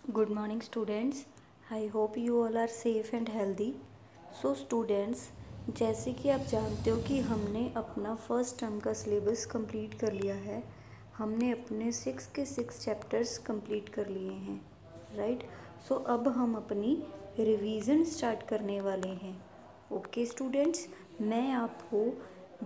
Good morning students. I hope you all are safe and healthy. So students, जैसे कि आप जानते हो कि हमने अपना फर्स्ट टर्म का सिलेबस कंप्लीट कर लिया है। हमने अपने 6 के 6 चैप्टर्स कंप्लीट कर लिए हैं, राइट। सो अब हम अपनी रिवीजन स्टार्ट करने वाले हैं। ओके स्टूडेंट्स, मैं आपको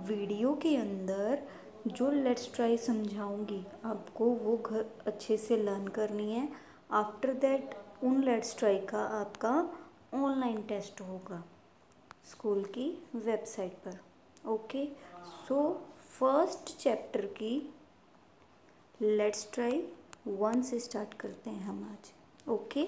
वीडियो के अंदर जो लेट्स ट्राई समझाऊंगी, आपको वो घर अच्छे से लर्न करनी है। आफ्टर दैट उन लेट्स ट्राई का आपका ऑनलाइन टेस्ट होगा स्कूल की वेबसाइट पर। ओके, सो फर्स्ट चैप्टर की लेट्स ट्राई 1 से स्टार्ट करते हैं हम आज। ओके,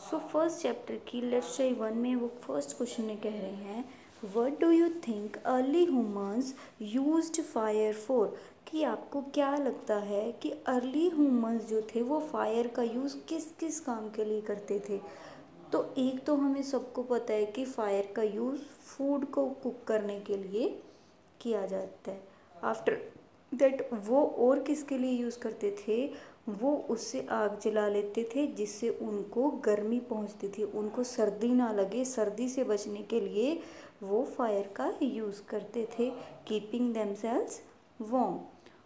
सो फर्स्ट चैप्टर की लेट्स ट्राई 1 में वो फर्स्ट क्वेश्चन में कह रहे हैं, what do you think early humans used fire for. कि आपको क्या लगता है कि अर्ली ह्यूमंस जो थे वो फायर का यूज़ किस किस काम के लिए करते थे। तो एक तो हमें सबको पता है कि फायर का यूज़ फूड को कुक करने के लिए किया जाता है। आफ्टर दैट वो और किसके लिए यूज़ करते थे, वो उससे आग जला लेते थे जिससे उनको गर्मी पहुंचती थी, उनको सर्दी ना लगे। सर्दी से बचने के लिए वो फायर का यूज़ करते थे, कीपिंग देमसेल्व्स वार्म।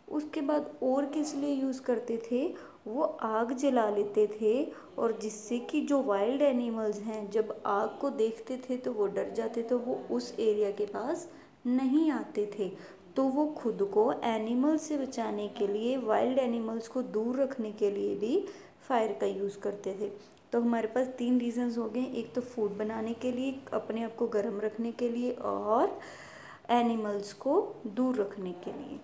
उसके बाद और किस लिए यूज़ करते थे, वो आग जला लेते थे और जिससे कि जो वाइल्ड एनिमल्स हैं जब आग को देखते थे तो वो डर जाते, तो वो उस एरिया के पास नहीं आते थे। तो वो खुद को एनिमल से बचाने के लिए, वाइल्ड एनिमल्स को दूर रखने के लिए भी फायर का यूज़ करते थे। तो हमारे पास 3 रीज़न्स हो गए, एक तो फूड बनाने के लिए, अपने आप को गर्म रखने के लिए, और एनिमल्स को दूर रखने के लिए।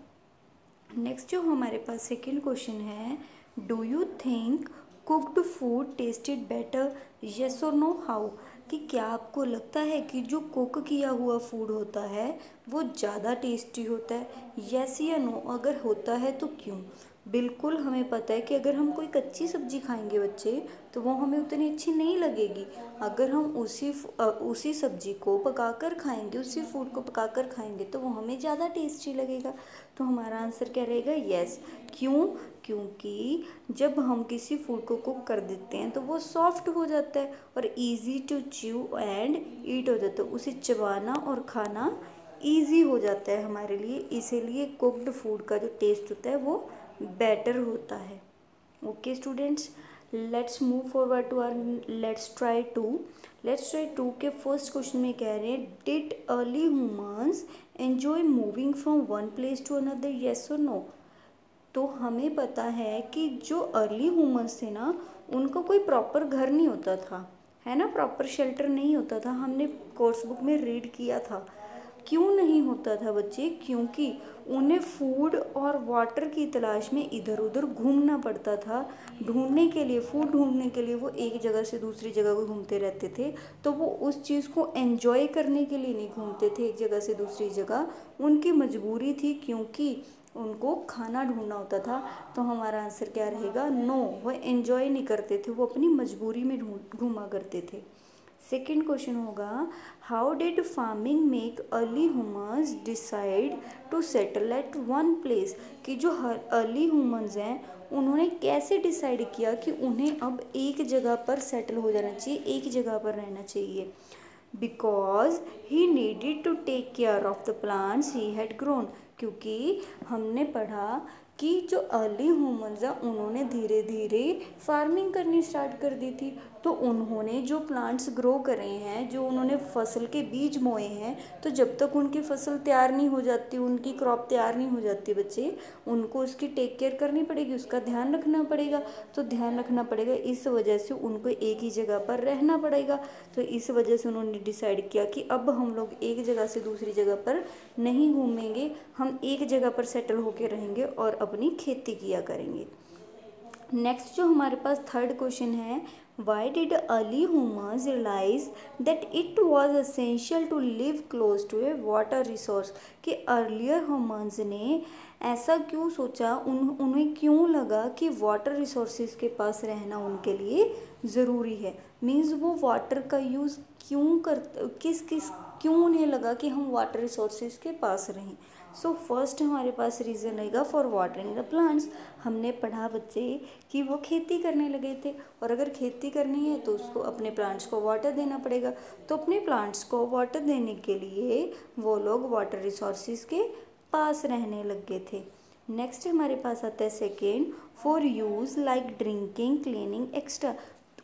नेक्स्ट जो हमारे पास सेकंड क्वेश्चन है, do you think cooked food tested better, yes और नो, हाउ। कि क्या आपको लगता है कि जो कुक किया हुआ फूड होता है वो ज़्यादा टेस्टी होता है, येस या नो। अगर होता है तो क्यों। बिल्कुल हमें पता है कि अगर हम कोई कच्ची सब्जी खाएंगे बच्चे तो वो हमें उतनी अच्छी नहीं लगेगी। अगर हम उसी सब्जी को पकाकर खाएंगे, उसी फूड को पकाकर खाएंगे तो वो हमें ज़्यादा टेस्टी लगेगा। तो हमारा आंसर क्या रहेगा, यस। क्यों, क्योंकि जब हम किसी फूड को कुक कर देते हैं तो वो सॉफ्ट हो जाता है और easy to chew and eat हो जाता है, उसे चबाना और खाना इजी हो जाता है हमारे लिए। इसीलिए कुक्ड फूड का जो टेस्ट होता है वो बेटर होता है। Okay students, let's move forward to our let's try 2। Let's try 2 के फर्स्ट क्वेश्चन में कह रहे हैं, did early humans enjoy moving from one place to another, yes और नो। तो हमें पता है कि जो अर्ली ह्यूमंस थे ना, उनका कोई प्रॉपर घर नहीं होता था, है ना, प्रॉपर शेल्टर नहीं होता था। हमने कोर्स बुक में रीड किया था। क्यों नहीं होता था बच्चे, क्योंकि उन्हें फूड और वाटर की तलाश में इधर उधर घूमना पड़ता था। ढूंढने के लिए, फूड ढूंढने के लिए वो एक जगह से दूसरी जगह को घूमते रहते थे। तो वो उस चीज़ को एंजॉय करने के लिए नहीं घूमते थे एक जगह से दूसरी जगह, उनकी मजबूरी थी, क्योंकि उनको खाना ढूंढना होता था। तो हमारा आंसर क्या रहेगा, नो। वो एंजॉय नहीं करते थे, वो अपनी मजबूरी में घूमा करते थे। सेकेंड क्वेश्चन होगा, how did farming make early humans decide to settle at one place. कि जो अर्ली ह्यूमंस हैं उन्होंने कैसे डिसाइड किया कि उन्हें अब एक जगह पर सेटल हो जाना चाहिए, एक जगह पर रहना चाहिए। Because he needed to take care of the plants he had grown. क्योंकि हमने पढ़ा कि जो अर्ली ह्यूमंस हैं उन्होंने धीरे धीरे फार्मिंग करनी स्टार्ट कर दी थी। तो उन्होंने जो प्लांट्स ग्रो करे हैं, जो उन्होंने फसल के बीज बोए हैं, तो जब तक उनकी फसल तैयार नहीं हो जाती, उनकी क्रॉप तैयार नहीं हो जाती बच्चे, उनको उसकी टेक केयर करनी पड़ेगी, उसका ध्यान रखना पड़ेगा। तो ध्यान रखना पड़ेगा, इस वजह से उनको एक ही जगह पर रहना पड़ेगा। तो इस वजह से उन्होंने डिसाइड किया कि अब हम लोग एक जगह से दूसरी जगह पर नहीं घूमेंगे, हम एक जगह पर सेटल होकर रहेंगे और अपनी खेती किया करेंगे। नेक्स्ट जो हमारे पास थर्ड क्वेश्चन है, why did early humans realise that it was essential to live close to a water resource. कि अर्लियर ह्यूमंस ने ऐसा क्यों सोचा, उन्हें क्यों लगा कि वाटर रिसोर्सेज के पास रहना उनके लिए ज़रूरी है। मीन्स वो वाटर का यूज़ क्यों क्यों उन्हें लगा कि हम वाटर रिसोर्सेज के पास रहें। सो फर्स्ट हमारे पास रीज़न रहेगा फॉर वाटरिंग द प्लांट्स। हमने पढ़ा बच्चे कि वो खेती करने लगे थे, और अगर खेती करनी है तो उसको अपने प्लांट्स को वाटर देना पड़ेगा। तो अपने प्लांट्स को वाटर देने के लिए वो लोग वाटर रिसोर्सेज के पास रहने लग गए थे। नेक्स्ट हमारे पास आता है second, for use like drinking, cleaning extra.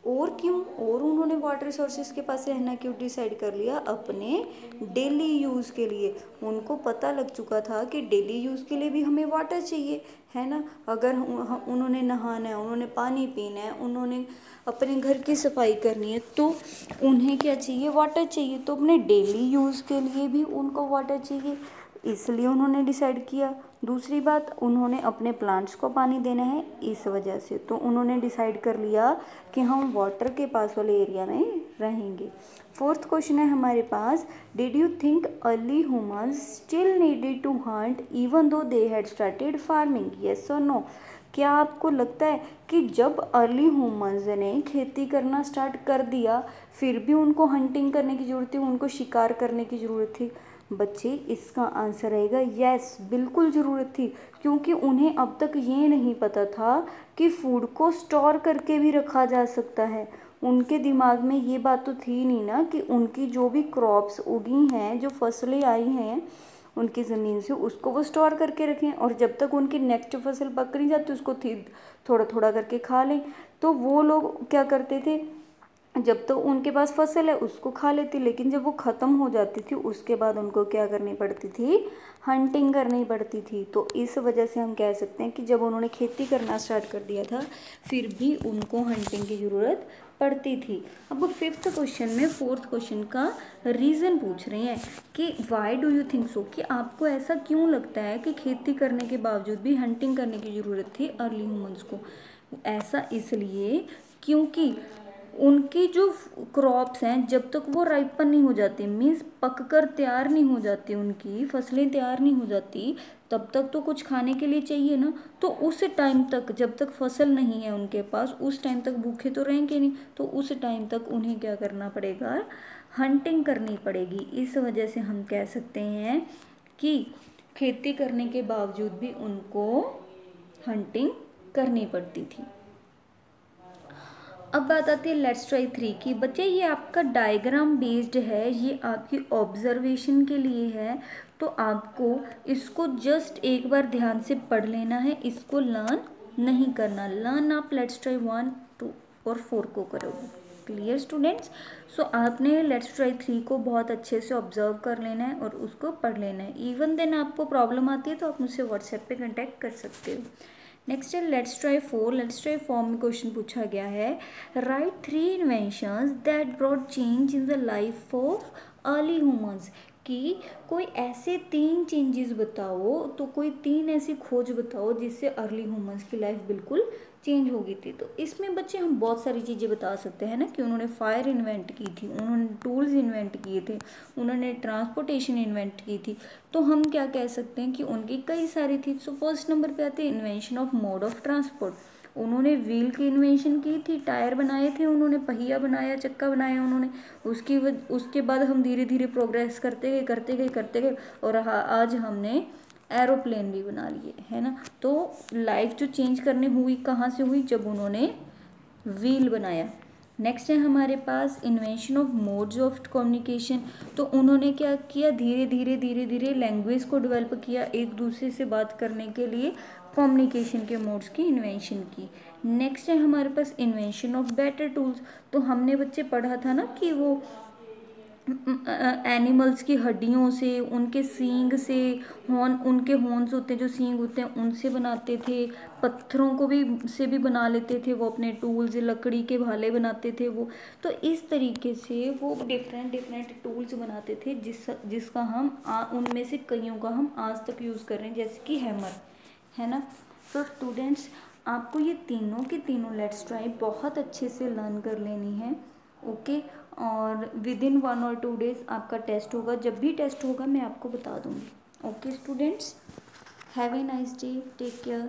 और क्यों, और उन्होंने वाटर रिसोर्सेज के पास रहना क्यों डिसाइड कर लिया? अपने डेली यूज़ के लिए। उनको पता लग चुका था कि डेली यूज़ के लिए भी हमें वाटर चाहिए, है ना। अगर उन्होंने नहाना है, उन्होंने पानी पीना है, उन्होंने अपने घर की सफाई करनी है, तो उन्हें क्या चाहिए? वाटर चाहिए। तो अपने डेली यूज़ के लिए भी उनको वाटर चाहिए, इसलिए उन्होंने डिसाइड किया। दूसरी बात, उन्होंने अपने प्लांट्स को पानी देना है, इस वजह से तो उन्होंने डिसाइड कर लिया कि हम वाटर के पास वाले एरिया में रहेंगे। फोर्थ क्वेश्चन है हमारे पास, did you think early humans still needed to hunt even though they had started farming, yes और नो? क्या आपको लगता है कि जब अर्ली ह्यूमंस ने खेती करना स्टार्ट कर दिया फिर भी उनको हंटिंग करने की ज़रूरत थी, उनको शिकार करने की ज़रूरत थी? बच्चे इसका आंसर रहेगा यस, बिल्कुल ज़रूरत थी, क्योंकि उन्हें अब तक ये नहीं पता था कि फूड को स्टोर करके भी रखा जा सकता है। उनके दिमाग में ये बात तो थी नहीं ना कि उनकी जो भी क्रॉप्स उगी हैं, जो फसलें आई हैं उनकी ज़मीन से, उसको वो स्टोर करके रखें, और जब तक उनकी नेक्स्ट फसल पक नहीं जाती उसको थोड़ा थोड़ा करके खा लें। तो वो लोग क्या करते थे, जब तो उनके पास फसल है उसको खा लेती, लेकिन जब वो ख़त्म हो जाती थी उसके बाद उनको क्या करनी पड़ती थी? हंटिंग करनी पड़ती थी। तो इस वजह से हम कह सकते हैं कि जब उन्होंने खेती करना स्टार्ट कर दिया था फिर भी उनको हंटिंग की ज़रूरत पड़ती थी। अब फिफ्थ क्वेश्चन में फोर्थ क्वेश्चन का रीज़न पूछ रहे हैं कि why do you think so, कि आपको ऐसा क्यों लगता है कि खेती करने के बावजूद भी हंटिंग करने की ज़रूरत थी अर्ली ह्यूमंस को? ऐसा इसलिए क्योंकि उनकी जो क्रॉप्स हैं जब तक वो राइपन नहीं हो जाती, मीन्स पक कर तैयार नहीं हो जाती, उनकी फसलें तैयार नहीं हो जाती, तब तक तो कुछ खाने के लिए चाहिए ना। तो उस टाइम तक, जब तक फसल नहीं है उनके पास, उस टाइम तक भूखे तो रहेंगे नहीं, तो उस टाइम तक उन्हें क्या करना पड़ेगा? हंटिंग करनी पड़ेगी। इस वजह से हम कह सकते हैं कि खेती करने के बावजूद भी उनको हंटिंग करनी पड़ती थी। अब बात आती है लेट्स ट्राई 3 की। बच्चे ये आपका डायग्राम बेस्ड है, ये आपकी ऑब्जर्वेशन के लिए है, तो आपको इसको जस्ट एक बार ध्यान से पढ़ लेना है, इसको लर्न नहीं करना। लर्न आप लेट्स ट्राई 1, 2 और 4 को करोगे। Clear students? सो आपने लेट्स ट्राई 3 को बहुत अच्छे से ऑब्जर्व कर लेना है और उसको पढ़ लेना है। इवन देन आपको प्रॉब्लम आती है तो आप मुझसे व्हाट्सएप पे कांटेक्ट कर सकते हो। नेक्स्ट है लेट्स ट्राई 4। लेट्स ट्राई 4 में क्वेश्चन पूछा गया है, right 3 inventions that brought change in the life of early humans, कि कोई ऐसे 3 चेंजेस बताओ, तो कोई 3 ऐसी खोज बताओ जिससे अर्ली ह्यूमंस की लाइफ बिल्कुल चेंज हो गई थी। तो इसमें बच्चे हम बहुत सारी चीज़ें बता सकते हैं ना, कि उन्होंने फायर इन्वेंट की थी, उन्होंने टूल्स इन्वेंट किए थे, उन्होंने ट्रांसपोर्टेशन इन्वेंट की थी। तो हम क्या कह सकते हैं कि उनकी कई सारी थी। सो फर्स्ट नंबर पे आते हैं invention of mode of transport. उन्होंने व्हील की इन्वेंशन की थी, टायर बनाए थे उन्होंने, पहिया बनाया, चक्का बनाया उन्होंने। उसके बाद हम धीरे धीरे प्रोग्रेस करते गए और आज हमने एरोप्लेन भी बना लिए, है ना। तो लाइफ जो चेंज करने हुई कहाँ से हुई? जब उन्होंने व्हील बनाया। नेक्स्ट है हमारे पास invention of modes of communication. तो उन्होंने क्या किया? धीरे धीरे लैंग्वेज को डेवलप किया, एक दूसरे से बात करने के लिए कम्युनिकेशन के मोड्स की इन्वेंशन की। नेक्स्ट है हमारे पास इन्वेंशन ऑफ बेटर टूल्स। तो हमने बच्चे पढ़ा था ना कि वो एनिमल्स की हड्डियों से, उनके सींग से, उनके हॉर्न्स होते हैं जो सींग होते हैं उनसे बनाते थे, पत्थरों को भी से भी बना लेते थे वो अपने टूल्स, लकड़ी के भाले बनाते थे वो। तो इस तरीके से वो डिफरेंट टूल्स बनाते थे जिसका हम उनमें से कईयों का हम आज तक यूज़ कर रहे हैं, जैसे कि हैमर, है ना। तो स्टूडेंट्स आपको ये तीनों के तीनों लेट्स ट्राई बहुत अच्छे से लर्न कर लेनी है, ओके। और विद इन 1 और 2 डेज आपका टेस्ट होगा, जब भी टेस्ट होगा मैं आपको बता दूँगी। Okay students, have a nice day, take care.